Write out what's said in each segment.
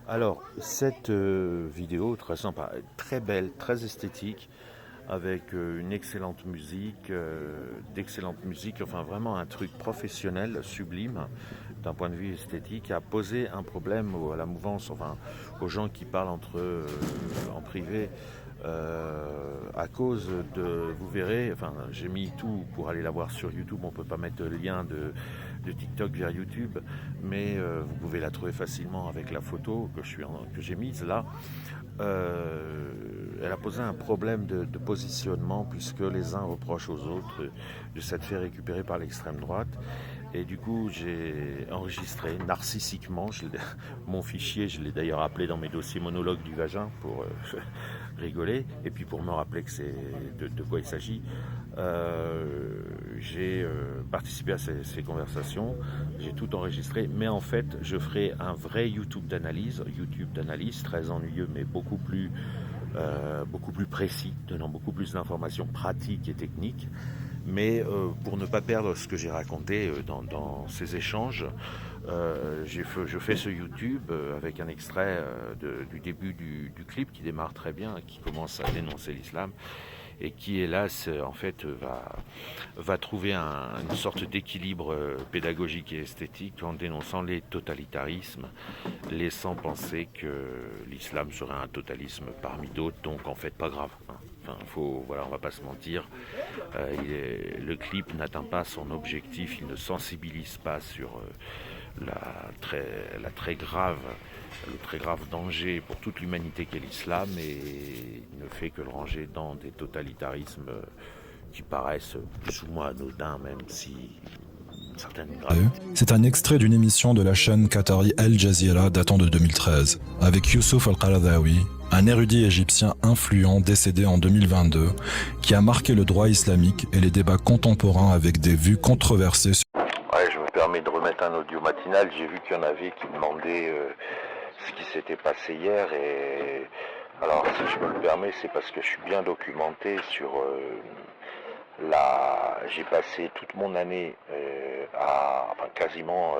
Alors, cette vidéo, très sympa, très belle, très esthétique, avec une excellente musique, d'excellente musique, enfin vraiment un truc professionnel, sublime, d'un point de vue esthétique, a posé un problème à la mouvance, enfin aux gens qui parlent entre eux en privé, à cause de, vous verrez, enfin j'ai mis tout pour aller la voir sur YouTube, on peut pas mettre le lien de TikTok vers YouTube, mais vous pouvez la trouver facilement avec la photo que j'ai mise là. Elle a posé un problème de positionnement puisque les uns reprochent aux autres de s'être fait récupérer par l'extrême droite. Et du coup, j'ai enregistré narcissiquement mon fichier, je l'ai d'ailleurs appelé dans mes dossiers monologues du vagin pour rigoler, et puis pour me rappeler que c'est de quoi il s'agit. J'ai participé à ces conversations, j'ai tout enregistré, mais en fait, je ferai un vrai YouTube d'analyse, très ennuyeux, mais beaucoup plus précis, donnant beaucoup plus d'informations pratiques et techniques. Mais pour ne pas perdre ce que j'ai raconté dans ces échanges, je fais ce YouTube avec un extrait du début du clip qui démarre très bien, qui commence à dénoncer l'islam et qui, hélas, en fait, va trouver une sorte d'équilibre pédagogique et esthétique en dénonçant les totalitarismes, laissant penser que l'islam serait un totalisme parmi d'autres, donc en fait pas grave. Enfin, voilà, on va pas se mentir. Le clip n'atteint pas son objectif, il ne sensibilise pas sur la très grave, le très grave danger pour toute l'humanité qu'est l'islam, et il ne fait que le ranger dans des totalitarismes qui paraissent plus ou moins anodins, même si certaines gravités. C'est un extrait d'une émission de la chaîne qatari Al Jazeera datant de 2013, avec Youssouf Al-Qaradawi, un érudit égyptien influent décédé en 2022, qui a marqué le droit islamique et les débats contemporains avec des vues controversées. Ouais, je me permets de remettre un audio matinal. J'ai vu qu'il y en avait qui demandaient ce qui s'était passé hier. Et alors, si je me le permets, c'est parce que je suis bien documenté sur j'ai passé toute mon année enfin quasiment,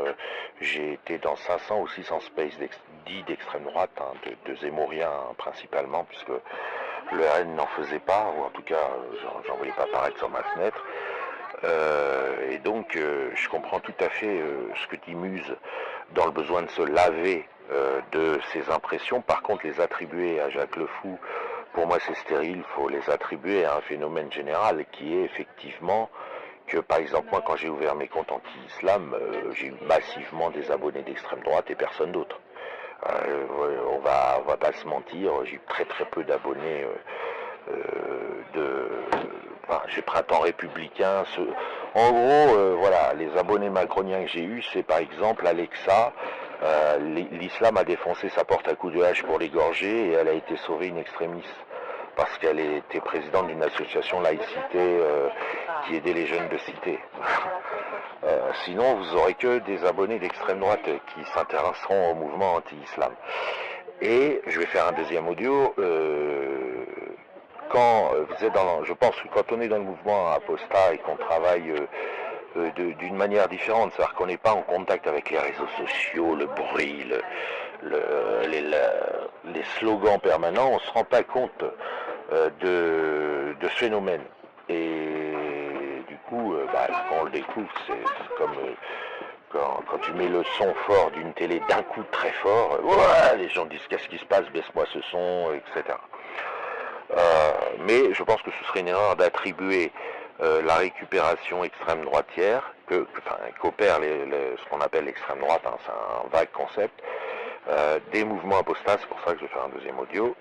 j'ai été dans 500 ou 600 spaces dits d'extrême droite, hein, de Zemmouriens hein, principalement, puisque le RN n'en faisait pas, ou en tout cas, j'en voyais pas apparaître sur ma fenêtre. Et donc, je comprends tout à fait ce que dit Muse dans le besoin de se laver de ses impressions. Par contre, les attribuer à Jacques Le Fou, pour moi c'est stérile. Il faut les attribuer à un phénomène général qui est effectivement que, par exemple, moi quand j'ai ouvert mes comptes anti-islam, j'ai eu massivement des abonnés d'extrême droite et personne d'autre. On va pas se mentir, j'ai eu très très peu d'abonnés j'ai Printemps républicain. En gros, voilà, les abonnés macroniens que j'ai eus, c'est par exemple Alexa. L'islam a défoncé sa porte à coups de hache pour l'égorger et elle a été sauvée in extremis parce qu'elle était présidente d'une association laïcité qui aidait les jeunes de cité. Sinon, vous aurez que des abonnés d'extrême droite qui s'intéresseront au mouvement anti-islam. Et je vais faire un deuxième audio. Quand vous êtes je pense que quand on est dans le mouvement apostat et qu'on travaille d'une manière différente, c'est-à-dire qu'on n'est pas en contact avec les réseaux sociaux, le bruit, les slogans permanents, on ne se rend pas compte de ce phénomène. Et du coup, quand on le découvre, c'est comme quand tu mets le son fort d'une télé d'un coup très fort, les gens disent qu'est-ce qui se passe, baisse-moi ce son, etc. Mais je pense que ce serait une erreur d'attribuer la récupération extrême droitière, qu'opère ce qu'on appelle l'extrême droite, hein, c'est un vague concept, des mouvements apostats. C'est pour ça que je vais faire un deuxième audio.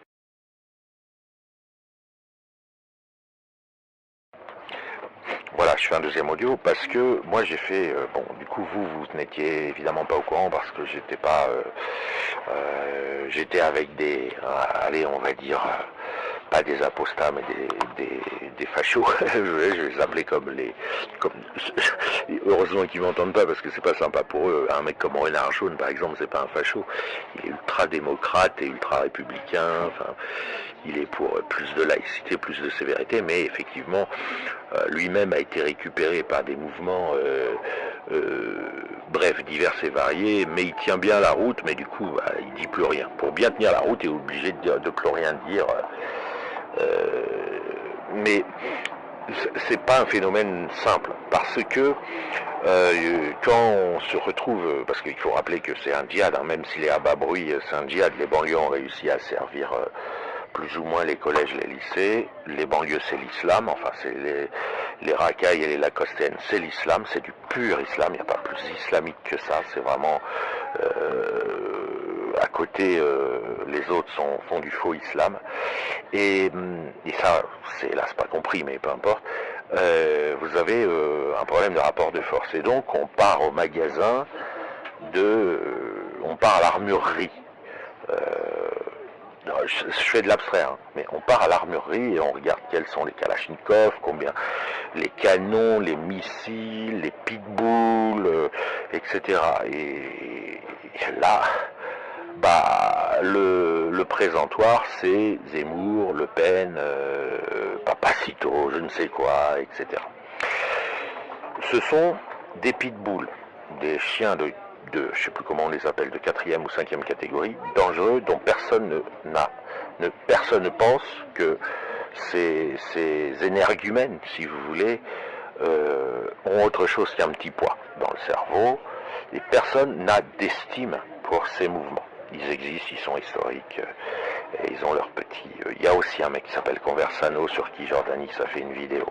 Voilà, je fais un deuxième audio parce que moi j'ai fait, du coup vous n'étiez évidemment pas au courant parce que j'étais pas, j'étais avec allez on va dire, pas des apostats, mais des fachos. Je vais les appeler heureusement qu'ils m'entendent pas, parce que c'est pas sympa pour eux. Un mec comme Renard Jaune, par exemple, c'est pas un facho. Il est ultra démocrate et ultra républicain. Enfin, il est pour plus de laïcité, plus de sévérité, mais effectivement, lui-même a été récupéré par des mouvements, bref, divers et variés, mais il tient bien la route, mais du coup, il dit plus rien. Pour bien tenir la route, il est obligé de plus rien dire. Mais c'est pas un phénomène simple, parce que quand on se retrouve, parce qu'il faut rappeler que c'est un djihad, hein, même s'il est à bas bruit, c'est un djihad. Les banlieues ont réussi à servir plus ou moins les collèges, les lycées. Les banlieues, c'est l'islam, enfin c'est les racailles et les lacostiennes, c'est l'islam, c'est du pur islam, il n'y a pas plus islamique que ça, c'est vraiment à côté, les autres font du faux islam, et ça, c'est là, c'est pas compris, mais peu importe. Vous avez un problème de rapport de force, et donc on part au magasin on part à l'armurerie. Je fais de l'abstrait, hein, mais on part à l'armurerie et on regarde quels sont les kalachnikovs, combien les canons, les missiles, les pitbulls, etc. Et là, le présentoir, c'est Zemmour, Le Pen, Papacito, je ne sais quoi, etc. Ce sont des pitbulls, des chiens de je sais plus comment on les appelle, de 4e ou 5e catégorie, dangereux, dont personne ne pense que ces énergumènes, si vous voulez, ont autre chose qu'un petit poids dans le cerveau, et personne n'a d'estime pour ces mouvements. Ils existent, ils sont historiques, et ils ont leurs petits... Il y a aussi un mec qui s'appelle Conversano, sur qui Jordanix a fait une vidéo.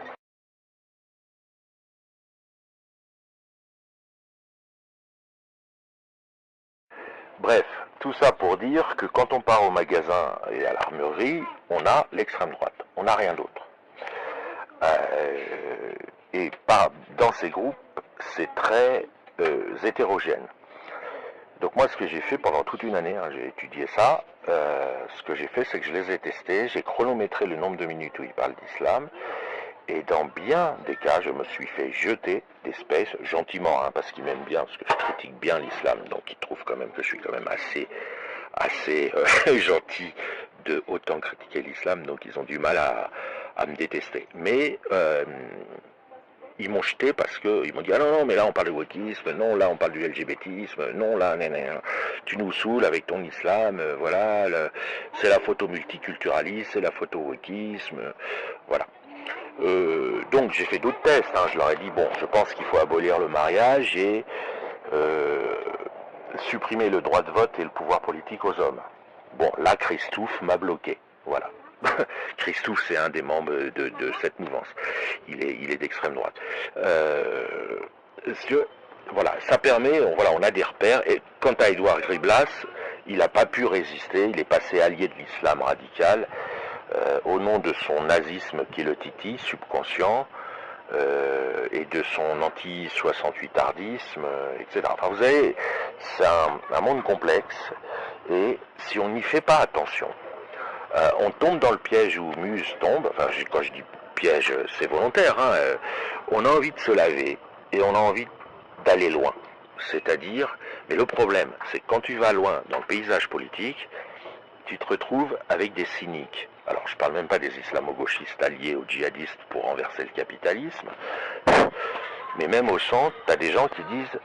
Bref, tout ça pour dire que quand on part au magasin et à l'armurerie, on a l'extrême droite, on n'a rien d'autre. Et dans ces groupes, c'est très hétérogène. Donc moi, ce que j'ai fait pendant toute une année, hein, j'ai étudié ça, ce que j'ai fait, c'est que je les ai testés, j'ai chronométré le nombre de minutes où ils parlent d'islam, et dans bien des cas, je me suis fait jeter des spaces, gentiment, hein, parce qu'ils m'aiment bien, parce que je critique bien l'islam, donc ils trouvent quand même que je suis quand même assez gentil de autant critiquer l'islam, donc ils ont du mal à me détester. Mais ils m'ont jeté parce qu'ils m'ont dit « Ah non, mais là on parle du wokisme, non, là on parle du LGBTisme, non, là, tu nous saoules avec ton islam, voilà, c'est la photo multiculturaliste, c'est la photo wokisme, voilà. » Donc j'ai fait d'autres tests, hein. Je leur ai dit bon, je pense qu'il faut abolir le mariage et supprimer le droit de vote et le pouvoir politique aux hommes. Bon, là Christophe m'a bloqué, voilà. Christophe, c'est un des membres de cette mouvance. Il est d'extrême droite. Voilà, ça permet, on a des repères. Et quant à Édouard Griblas, il n'a pas pu résister. Il est passé allié de l'islam radical au nom de son nazisme qui le titille, subconscient, et de son anti-68ardisme, etc. Enfin, vous savez, c'est un monde complexe. Et si on n'y fait pas attention, on tombe dans le piège où Muse tombe. Enfin, quand je dis piège, c'est volontaire, hein. On a envie de se laver et on a envie d'aller loin. C'est-à-dire, mais le problème, c'est que quand tu vas loin dans le paysage politique, tu te retrouves avec des cyniques. Alors, je parle même pas des islamo-gauchistes alliés aux djihadistes pour renverser le capitalisme, mais même au centre, tu as des gens qui disent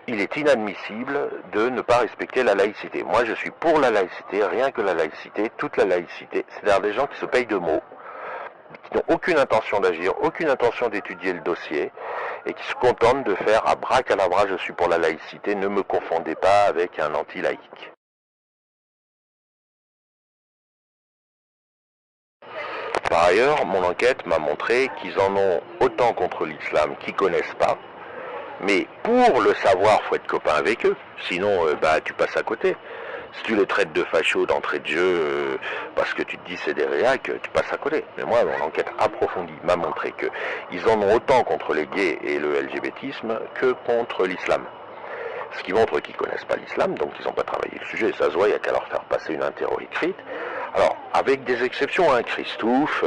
il est inadmissible de ne pas respecter la laïcité. Moi, je suis pour la laïcité, rien que la laïcité, toute la laïcité. C'est-à-dire des gens qui se payent de mots, qui n'ont aucune intention d'agir, aucune intention d'étudier le dossier, et qui se contentent de faire à bracalabra, je suis pour la laïcité, ne me confondez pas avec un anti-laïque. Par ailleurs, mon enquête m'a montré qu'ils en ont autant contre l'islam qu'ils connaissent pas, mais pour le savoir, faut être copain avec eux, sinon tu passes à côté. Si tu les traites de fachos d'entrée de jeu parce que tu te dis c'est des réacs, tu passes à côté. Mais moi, mon enquête approfondie m'a montré qu'ils en ont autant contre les gays et le LGBTisme que contre l'islam. Ce qui montre qu'ils connaissent pas l'islam, donc ils n'ont pas travaillé le sujet. Ça se voit, il n'y a qu'à leur faire passer une interro écrite. Alors, avec des exceptions, hein, Christophe,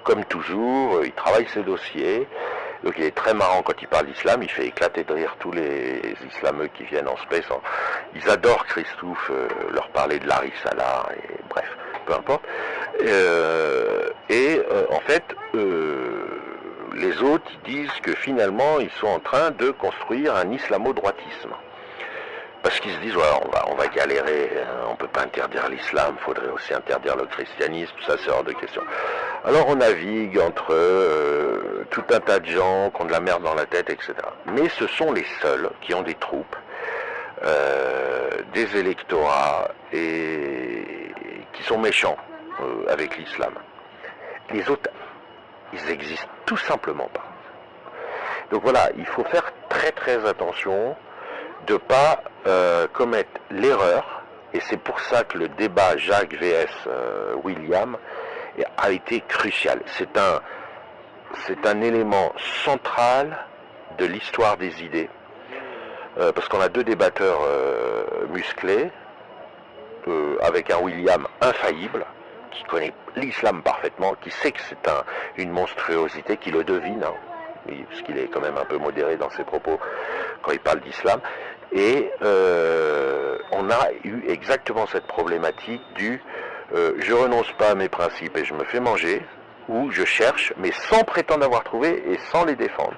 comme toujours, il travaille ses dossiers. Donc il est très marrant quand il parle d'islam, il fait éclater de rire tous les islameux qui viennent en space. Ils adorent Christophe, leur parler de Larry Salah, et bref, peu importe. En fait, les autres ils disent que finalement ils sont en train de construire un islamo-droitisme. Parce qu'ils se disent, ouais, on va galérer, hein, on peut pas interdire l'islam, faudrait aussi interdire le christianisme, tout ça c'est hors de question. Alors on navigue entre tout un tas de gens qui ont de la merde dans la tête, etc. Mais ce sont les seuls qui ont des troupes, des électorats et qui sont méchants avec l'islam. Les autres, ils existent tout simplement pas. Donc voilà, il faut faire très très attention de ne pas commettre l'erreur, et c'est pour ça que le débat Jacques vs William a été crucial. C'est un élément central de l'histoire des idées, parce qu'on a deux débatteurs musclés, avec un William infaillible, qui connaît l'islam parfaitement, qui sait que c'est une monstruosité, qui le devine, hein, parce qu'il est quand même un peu modéré dans ses propos quand il parle d'islam. Et on a eu exactement cette problématique du je renonce pas à mes principes et je me fais manger, ou je cherche, mais sans prétendre avoir trouvé et sans les défendre.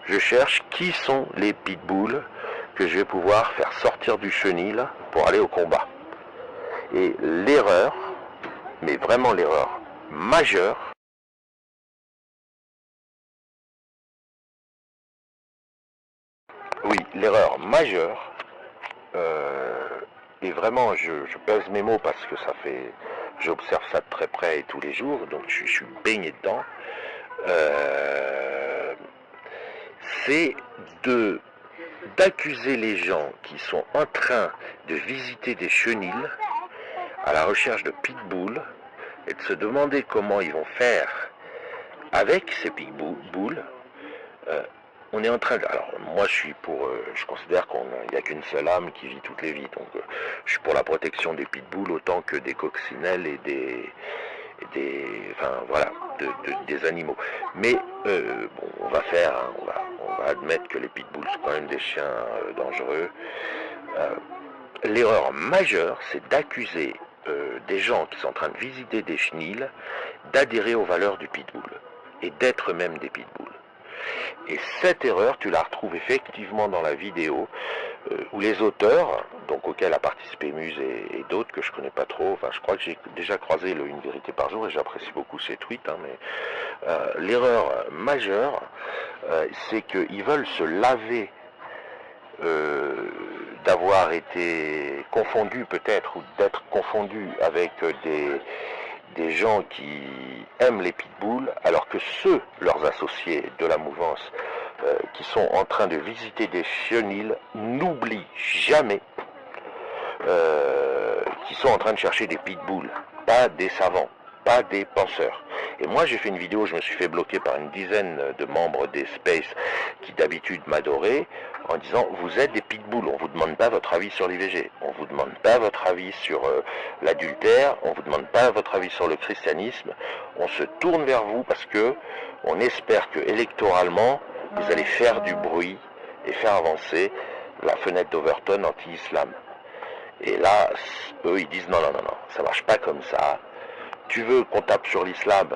Je cherche qui sont les pitbulls que je vais pouvoir faire sortir du chenil pour aller au combat. Et l'erreur, mais vraiment l'erreur majeure, oui, l'erreur majeure, et vraiment je pèse mes mots parce que j'observe ça de très près et tous les jours, donc je suis baigné dedans, c'est d'accuser les gens qui sont en train de visiter des chenils à la recherche de pitbulls et de se demander comment ils vont faire avec ces pitbulls. On est en train de... Alors, moi, je considère qu'il n'y a qu'une seule âme qui vit toutes les vies. Donc, je suis pour la protection des pitbulls autant que des coccinelles et des animaux. Mais, bon, on va admettre que les pitbulls sont quand même des chiens dangereux. L'erreur majeure, c'est d'accuser des gens qui sont en train de visiter des chenils d'adhérer aux valeurs du pitbull et d'être même des pitbulls. Et cette erreur, tu la retrouves effectivement dans la vidéo où les auteurs, donc auxquels a participé Muse et d'autres que je connais pas trop, enfin je crois que j'ai déjà croisé Une Vérité par jour et j'apprécie beaucoup ses tweets, hein, mais l'erreur majeure, c'est qu'ils veulent se laver d'avoir été confondus peut-être, ou d'être confondus avec des gens qui aiment les pitbulls, alors que leurs associés de la mouvance, qui sont en train de visiter des chenils, n'oublient jamais qu'ils sont en train de chercher des pitbulls, pas des savants, pas des penseurs. Et moi j'ai fait une vidéo, je me suis fait bloquer par une dizaine de membres des Space qui d'habitude m'adoraient, en disant vous êtes des pitbulls, on vous demande pas votre avis sur l'IVG, on vous demande pas votre avis sur l'adultère, on vous demande pas votre avis sur le christianisme, on se tourne vers vous parce que on espère que électoralement vous allez faire du bruit et faire avancer la fenêtre d'Overton anti-islam. Et là, eux ils disent non, ça marche pas comme ça. Tu veux qu'on tape sur l'islam,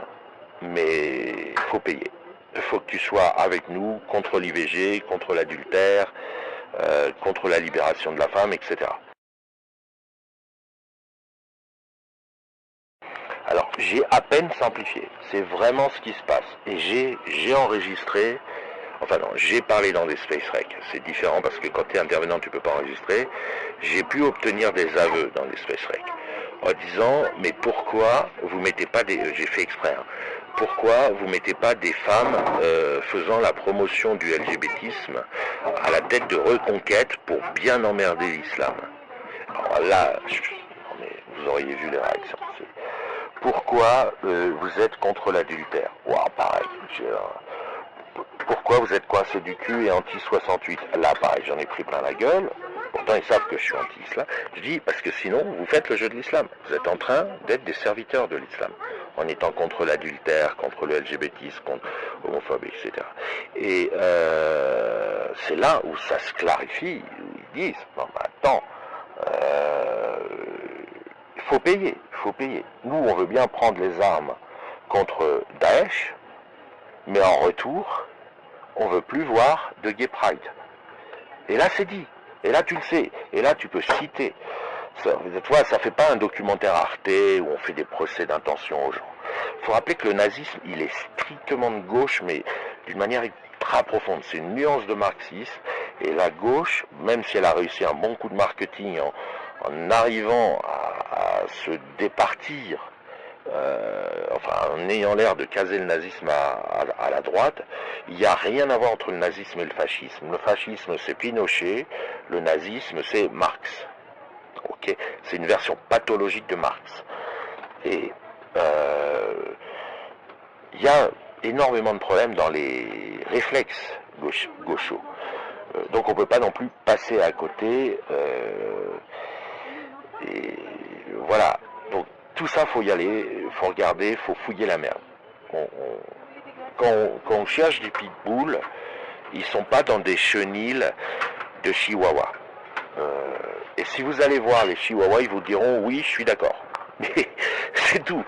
mais il faut payer. Il faut que tu sois avec nous contre l'IVG, contre l'adultère, contre la libération de la femme, etc. Alors, j'ai à peine simplifié. C'est vraiment ce qui se passe. Et j'ai enregistré... Enfin non, j'ai parlé dans des Space Rec. C'est différent parce que quand tu es intervenant, tu ne peux pas enregistrer. J'ai pu obtenir des aveux dans des Space Rec. En disant, mais pourquoi vous mettez pas j'ai fait exprès, hein, pourquoi vous mettez pas des femmes faisant la promotion du LGBTisme à la tête de Reconquête pour bien emmerder l'islam. Alors là, mais vous auriez vu les réactions. Pourquoi vous êtes contre l'adultère? Waouh, pareil. Pourquoi vous êtes coincé du cul et anti-68? Là, pareil, j'en ai pris plein la gueule. pourtant ils savent que je suis anti-islam, je dis parce que sinon vous faites le jeu de l'islam. Vous êtes en train d'être des serviteurs de l'islam, en étant contre l'adultère, contre le LGBTisme, contre l'homophobie, etc. Et c'est là où ça se clarifie, où ils disent, non mais attends, il faut payer, il faut payer. Nous on veut bien prendre les armes contre Daesh, mais en retour, on veut plus voir de gay pride. Et là c'est dit, et là tu le sais, et là tu peux citer. Ça, tu vois, ça fait pas un documentaire Arte où on fait des procès d'intention aux gens. Il faut rappeler que le nazisme, il est strictement de gauche, mais d'une manière très profonde. C'est une nuance de marxisme, et la gauche, même si elle a réussi un bon coup de marketing en arrivant à se départir, en ayant l'air de caser le nazisme à la droite, il n'y a rien à voir entre le nazisme et le fascisme. Le fascisme c'est Pinochet, le nazisme c'est Marx. Okay, c'est une version pathologique de Marx. Et il y a énormément de problèmes dans les réflexes gauchos. Donc on ne peut pas non plus passer à côté. Et voilà. Donc tout ça, faut y aller, faut regarder, faut fouiller la merde. Quand on cherche des pitbulls, ils sont pas dans des chenilles de chihuahua. Et si vous allez voir les chihuahuas, ils vous diront oui, je suis d'accord. Mais c'est tout.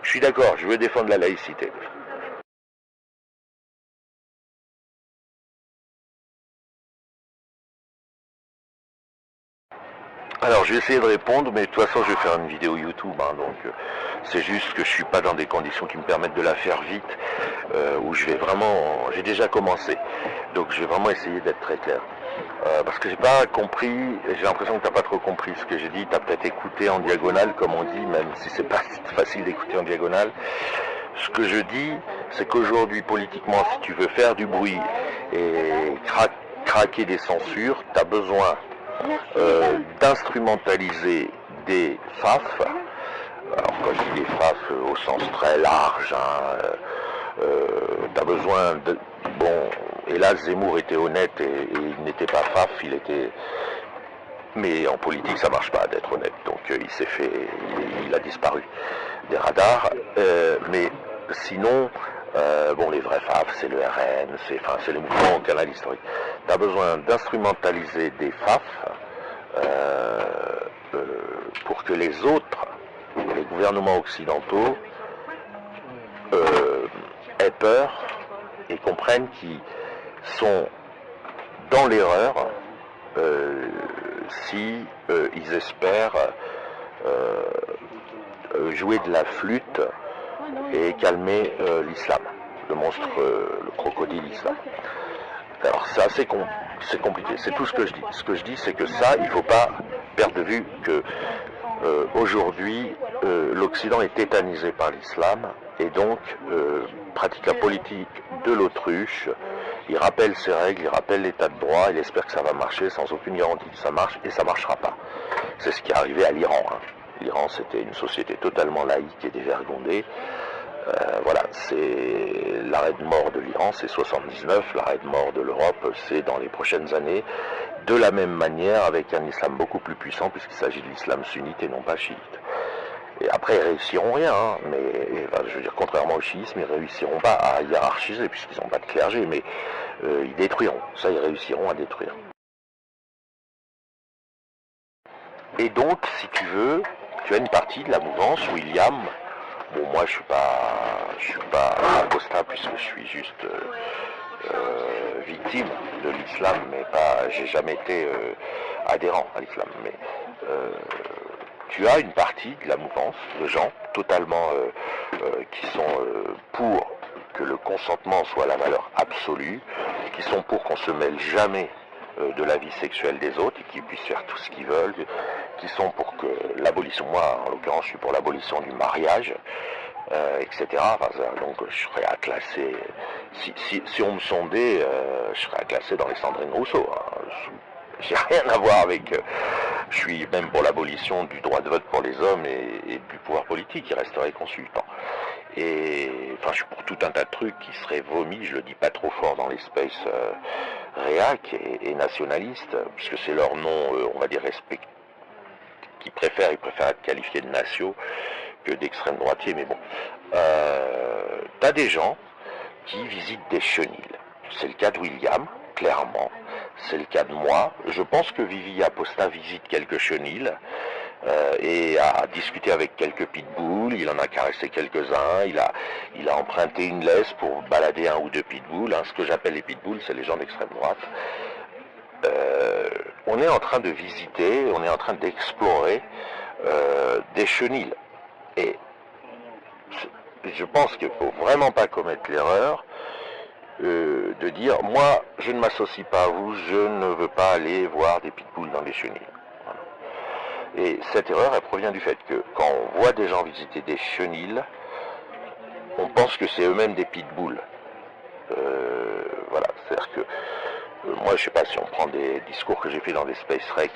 Je suis d'accord, je veux défendre la laïcité. Alors je vais essayer de répondre, mais de toute façon je vais faire une vidéo YouTube, hein, donc c'est juste que je suis pas dans des conditions qui me permettent de la faire vite, où je vais vraiment, j'ai déjà commencé, donc je vais vraiment essayer d'être très clair. Parce que j'ai pas compris, j'ai l'impression que t'as pas trop compris ce que j'ai dit, t'as peut-être écouté en diagonale comme on dit, même si c'est pas facile d'écouter en diagonale. Ce que je dis, c'est qu'aujourd'hui politiquement, si tu veux faire du bruit et craquer des censures, t'as besoin d'instrumentaliser des FAF. Alors quand je dis des FAF au sens très large, hein, t'as besoin de... Bon, hélas Zemmour était honnête et il n'était pas FAF, il était... Mais en politique ça marche pas d'être honnête, donc il s'est fait... Il a disparu des radars, mais sinon... bon, les vrais FAF, c'est le RN, c'est le mouvement au canal historique. Tu as besoin d'instrumentaliser des FAF pour que les autres, les gouvernements occidentaux, aient peur et comprennent qu'ils sont dans l'erreur si ils espèrent jouer de la flûte et calmer l'islam, le monstre, le crocodile islam. Alors ça, c'est compliqué, c'est tout ce que je dis. Ce que je dis, c'est que ça, il ne faut pas perdre de vue que aujourd'hui, l'Occident est tétanisé par l'islam, et donc pratique la politique de l'autruche. Il rappelle ses règles, il rappelle l'état de droit, il espère que ça va marcher sans aucune garantie que ça marche, et ça ne marchera pas. C'est ce qui est arrivé à l'Iran, hein. L'Iran, c'était une société totalement laïque et dévergondée. Voilà, c'est l'arrêt de mort de l'Iran, c'est 79, l'arrêt de mort de l'Europe, c'est dans les prochaines années, de la même manière avec un islam beaucoup plus puissant, puisqu'il s'agit de l'islam sunnite et non pas chiite. Et après, ils réussiront rien, hein, mais enfin, je veux dire, contrairement au chiisme, ils réussiront pas à hiérarchiser, puisqu'ils n'ont pas de clergé, mais ils détruiront, ça ils réussiront à détruire. Et donc, si tu veux, tu as une partie de la mouvance, William. Bon, moi, je suis pas apostat puisque je suis juste victime de l'islam, mais pas, j'ai jamais été adhérent à l'islam. Mais tu as une partie de la mouvance de gens totalement qui sont pour que le consentement soit la valeur absolue, qui sont pour qu'on se mêle jamais de la vie sexuelle des autres et qu'ils puissent faire tout ce qu'ils veulent, qui sont pour que l'abolition, moi en l'occurrence je suis pour l'abolition du mariage, etc. Enfin, donc je serais à classer, si on me sondait, je serais à classer dans les Sandrine Rousseau. Hein. J'ai rien à voir avec, je suis même pour l'abolition du droit de vote pour les hommes et du pouvoir politique, il resterait consultant. Et enfin, je suis pour tout un tas de trucs qui seraient vomis, je le dis pas trop fort dans l'espace réac et nationaliste, puisque c'est leur nom, on va dire, respect, ils préfèrent être qualifiés de nationaux que d'extrême droitier, mais bon. T'as des gens qui visitent des chenils. C'est le cas de William, clairement. C'est le cas de moi. Je pense que Vivi Aposta visite quelques chenils et a discuté avec quelques pitbulls. Il en a caressé quelques-uns. Il a emprunté une laisse pour balader un ou deux pitbulls. Ce que j'appelle les pitbulls, c'est les gens d'extrême droite. On est en train de visiter, on est en train d'explorer des chenils. Et je pense qu'il ne faut vraiment pas commettre l'erreur de dire, moi, je ne m'associe pas à vous, je ne veux pas aller voir des pitbulls dans les chenils. Voilà. Et cette erreur, elle provient du fait que quand on voit des gens visiter des chenils, on pense que c'est eux-mêmes des pitbulls. Voilà, c'est-à-dire que moi, je sais pas, si on prend des discours que j'ai fait dans des Space Rec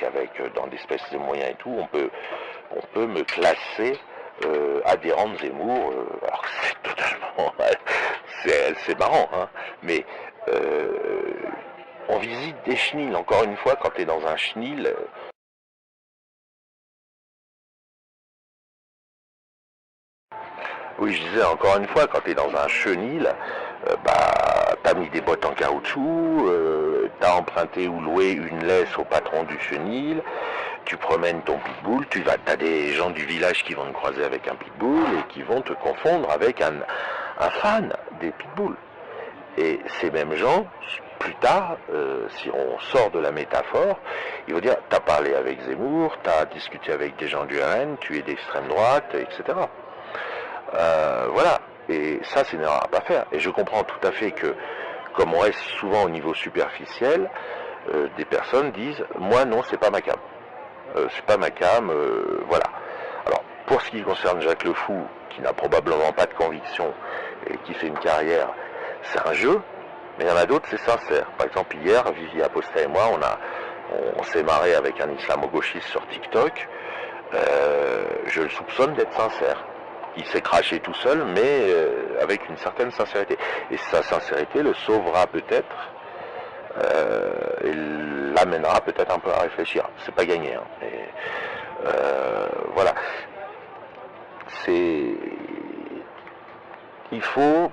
dans des Space des moyens et tout, on peut me classer adhérent de Zemmour, alors que c'est totalement, c'est marrant, hein, mais on visite des chenils. Encore une fois, quand tu es dans un chenil, oui, je disais encore une fois, quand tu es dans un chenil, t'as mis des bottes en caoutchouc, t'as emprunté ou loué une laisse au patron du chenil, tu promènes ton pitbull, t'as des gens du village qui vont te croiser avec un pitbull et qui vont te confondre avec un fan des pitbulls. Et ces mêmes gens, plus tard, si on sort de la métaphore, ils vont dire, t'as parlé avec Zemmour, t'as discuté avec des gens du RN, tu es d'extrême droite, etc. Voilà. Et ça, c'est une erreur à pas faire. Et je comprends tout à fait que, comme on reste souvent au niveau superficiel, des personnes disent, moi non, c'est pas ma cam. C'est pas ma cam, voilà. Alors, pour ce qui concerne Jacques Le Fou, qui n'a probablement pas de conviction et qui fait une carrière, c'est un jeu, mais il y en a d'autres, c'est sincère. Par exemple, hier, Vivi Aposta et moi, on s'est marré avec un islamo-gauchiste sur TikTok. Je le soupçonne d'être sincère. Il s'est craché tout seul, mais avec une certaine sincérité. Et sa sincérité le sauvera peut-être, et l'amènera peut-être un peu à réfléchir. C'est pas gagné, hein. Mais, voilà. Il faut,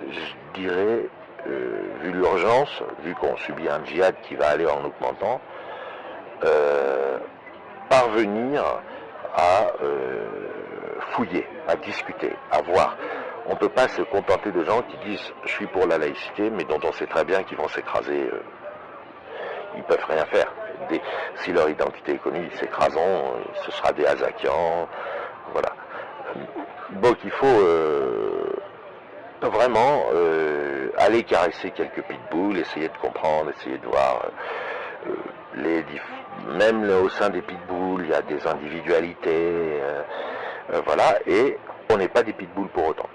je dirais, vu l'urgence, vu qu'on subit un djihad qui va aller en augmentant, parvenir à fouiller, à discuter, à voir. On ne peut pas se contenter de gens qui disent « je suis pour la laïcité », mais dont on sait très bien qu'ils vont s'écraser. Ils ne peuvent rien faire. Si leur identité est connue, ils s'écraseront, ce sera des Hazakians, voilà. Donc il faut vraiment aller caresser quelques pitbulls, essayer de comprendre, essayer de voir même au sein des pitbulls, il y a des individualités, voilà, et on n'est pas des pitbulls pour autant.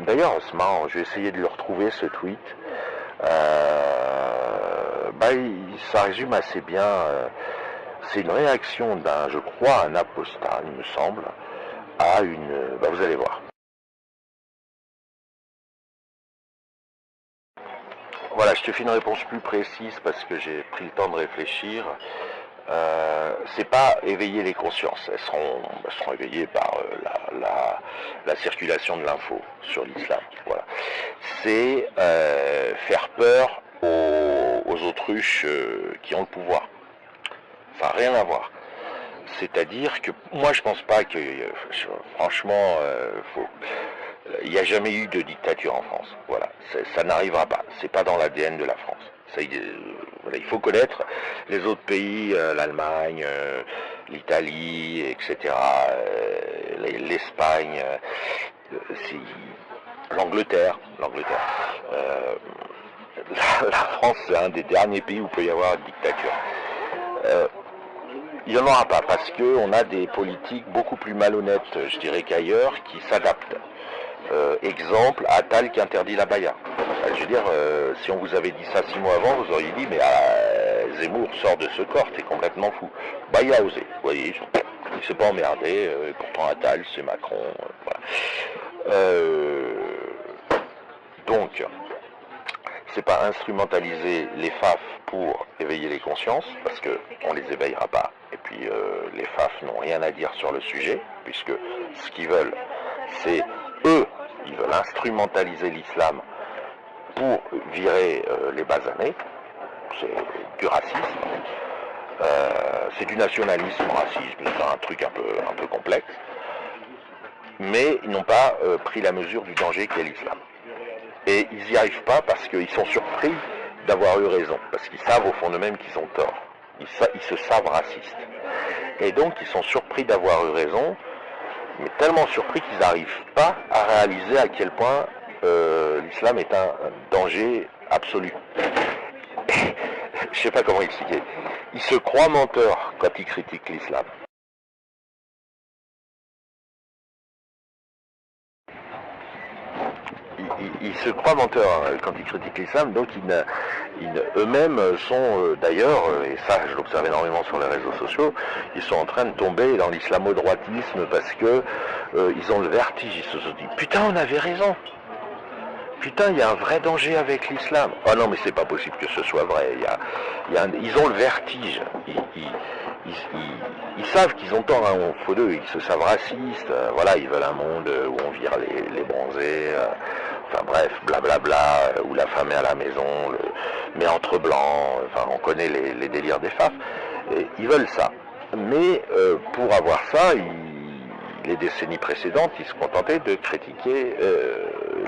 D'ailleurs, c'est marrant, j'ai essayé de le retrouver, ce tweet. Ça résume assez bien. C'est une réaction d'un, je crois, un apostat, il me semble, à une... vous allez voir. Voilà, je te fais une réponse plus précise parce que j'ai pris le temps de réfléchir. C'est pas éveiller les consciences, elles seront éveillées par la circulation de l'info sur l'islam. Voilà. C'est faire peur aux autruches qui ont le pouvoir. Enfin, rien à voir. C'est-à-dire que moi je pense pas que, franchement, il n'y a jamais eu de dictature en France. Voilà, ça n'arrivera pas. C'est pas dans l'ADN de la France. Voilà, il faut connaître les autres pays, l'Allemagne, l'Italie, etc., l'Espagne, l'Angleterre. La France, c'est un des derniers pays où il peut y avoir une dictature. Il n'y en aura pas parce qu'on a des politiques beaucoup plus malhonnêtes, je dirais, qu'ailleurs, qui s'adaptent. Exemple, Attal qui interdit la baya. Je veux dire, si on vous avait dit ça 6 mois avant, vous auriez dit, mais Zemmour sort de ce corps, t'es complètement fou. Bah il a osé, vous voyez, il s'est pas emmerdé, pourtant Attal, c'est Macron, voilà. Donc, c'est pas instrumentaliser les FAF pour éveiller les consciences, parce qu'on les éveillera pas. Et puis les FAF n'ont rien à dire sur le sujet, puisque ce qu'ils veulent, c'est eux, ils veulent instrumentaliser l'islam pour virer les basanés. C'est du racisme, c'est du nationalisme racisme, c'est un truc un peu complexe. Mais ils n'ont pas pris la mesure du danger qu'est l'islam. Et ils n'y arrivent pas parce qu'ils sont surpris d'avoir eu raison, parce qu'ils savent au fond d'eux-mêmes qu'ils ont tort. Ils se savent racistes. Et donc ils sont surpris d'avoir eu raison, mais tellement surpris qu'ils n'arrivent pas à réaliser à quel point l'islam est un danger absolu. Je sais pas comment expliquer. Ils se croient menteurs quand ils critiquent l'islam. Ils se croient menteurs quand ils critiquent l'islam, donc eux-mêmes sont d'ailleurs, et ça je l'observe énormément sur les réseaux sociaux, ils sont en train de tomber dans l'islamo-droitisme parce que ils ont le vertige, ils se sont dit putain on avait raison. Putain, il y a un vrai danger avec l'islam. Oh non, mais c'est pas possible que ce soit vrai. Ils ont le vertige. Ils savent qu'ils ont tort, hein, au fond d'eux. Ils se savent racistes. Voilà, ils veulent un monde où on vire les bronzés. Enfin bref, blablabla, où la femme est à la maison, mais entre blancs. Enfin, on connaît les délires des FAF. Et ils veulent ça. Mais pour avoir ça, les décennies précédentes, ils se contentaient de critiquer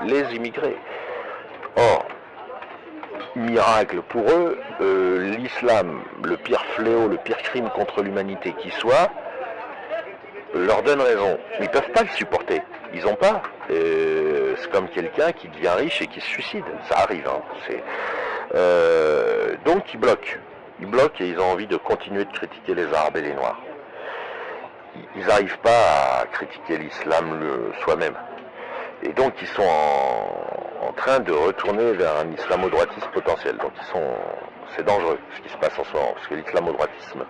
les immigrés. Or, miracle pour eux, l'islam, le pire fléau, le pire crime contre l'humanité qui soit, leur donne raison. Ils ne peuvent pas le supporter. Ils n'ont pas. C'est comme quelqu'un qui devient riche et qui se suicide. Ça arrive. Hein. Donc ils bloquent. Ils bloquent et ils ont envie de continuer de critiquer les Arabes et les Noirs. Ils n'arrivent pas à critiquer l'islam soi-même. Et donc ils sont en train de retourner vers un islamo-droitisme potentiel. Donc c'est dangereux ce qui se passe en ce moment, parce que l'islamo-droitisme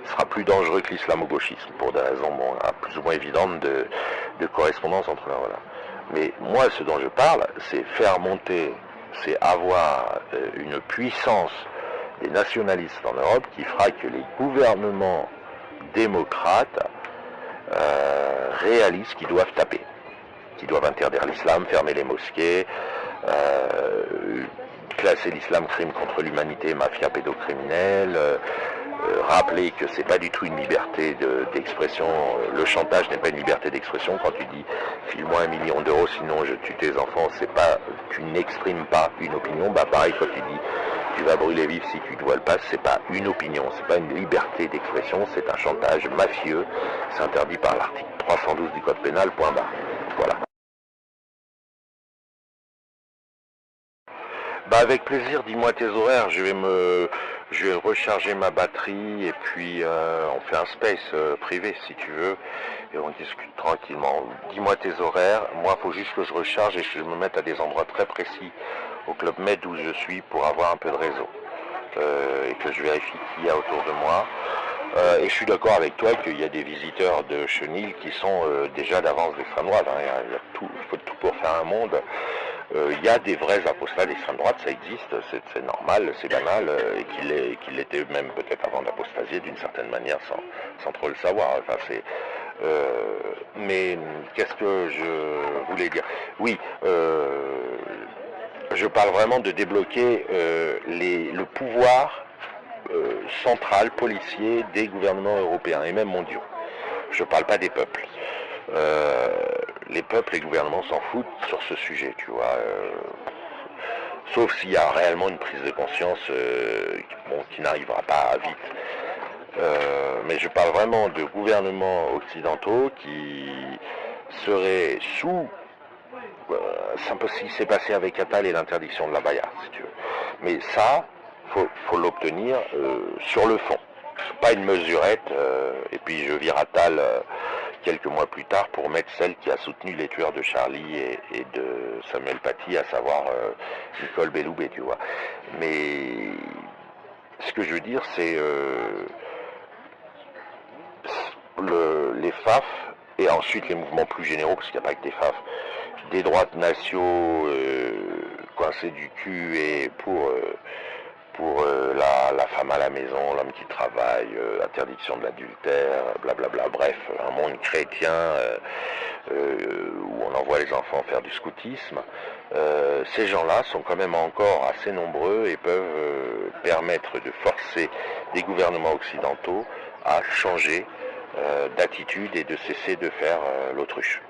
sera plus dangereux que l'islamo-gauchisme, pour des raisons plus ou moins évidentes de correspondance entre l'un et l'autre. Mais moi, ce dont je parle, c'est faire monter, c'est avoir une puissance des nationalistes en Europe qui fera que les gouvernements démocrates réalisent qu'ils doivent taper, qu'ils doivent interdire l'islam, fermer les mosquées, classer l'islam crime contre l'humanité, mafia pédocriminelle, rappeler que c'est pas du tout une liberté d'expression, le chantage n'est pas une liberté d'expression. Quand tu dis file-moi 1 million d'euros sinon je tue tes enfants, c'est pas, tu n'exprimes pas une opinion. Bah pareil, quand tu dis tu vas brûler vif si tu te voiles pas, c'est pas une opinion, c'est pas une liberté d'expression, c'est un chantage mafieux, c'est interdit par l'article 312 du code pénal, point barre. Voilà. Bah avec plaisir, dis-moi tes horaires, je vais recharger ma batterie et puis on fait un space privé si tu veux et on discute tranquillement. Dis-moi tes horaires, moi il faut juste que je recharge et que je me mette à des endroits très précis au Club Med où je suis pour avoir un peu de réseau et que je vérifie qui y a autour de moi. Et je suis d'accord avec toi qu'il y a des visiteurs de Chenil qui sont déjà d'avance d'extrême droite. Hein. Il faut tout pour faire un monde. Il y a des vrais apostats d'extrême droite, ça existe, c'est normal, c'est banal, et qu'il l'était même peut-être avant d'apostasier d'une certaine manière sans trop le savoir. Enfin, mais qu'est-ce que je voulais dire? Oui, je parle vraiment de débloquer le pouvoir central, policier des gouvernements européens et même mondiaux. Je ne parle pas des peuples. Les peuples et les gouvernements s'en foutent sur ce sujet, tu vois. Sauf s'il y a réellement une prise de conscience qui n'arrivera pas vite. Mais je parle vraiment de gouvernements occidentaux qui seraient sous... c'est un peu ce qui s'est passé avec Attal et l'interdiction de la baya, si tu veux. Mais ça, faut l'obtenir sur le fond. Pas une mesurette, et puis je vire Attal quelques mois plus tard pour mettre celle qui a soutenu les tueurs de Charlie et de Samuel Paty, à savoir Nicole Belloubet, tu vois. Mais ce que je veux dire, c'est les FAF et ensuite les mouvements plus généraux, parce qu'il n'y a pas que des FAF, des droites nationaux coincés du cul et pour la femme à la maison, l'homme qui travaille, interdiction de l'adultère, blablabla, bref, un monde chrétien où on envoie les enfants faire du scoutisme. Ces gens-là sont quand même encore assez nombreux et peuvent permettre de forcer des gouvernements occidentaux à changer d'attitude et de cesser de faire l'autruche.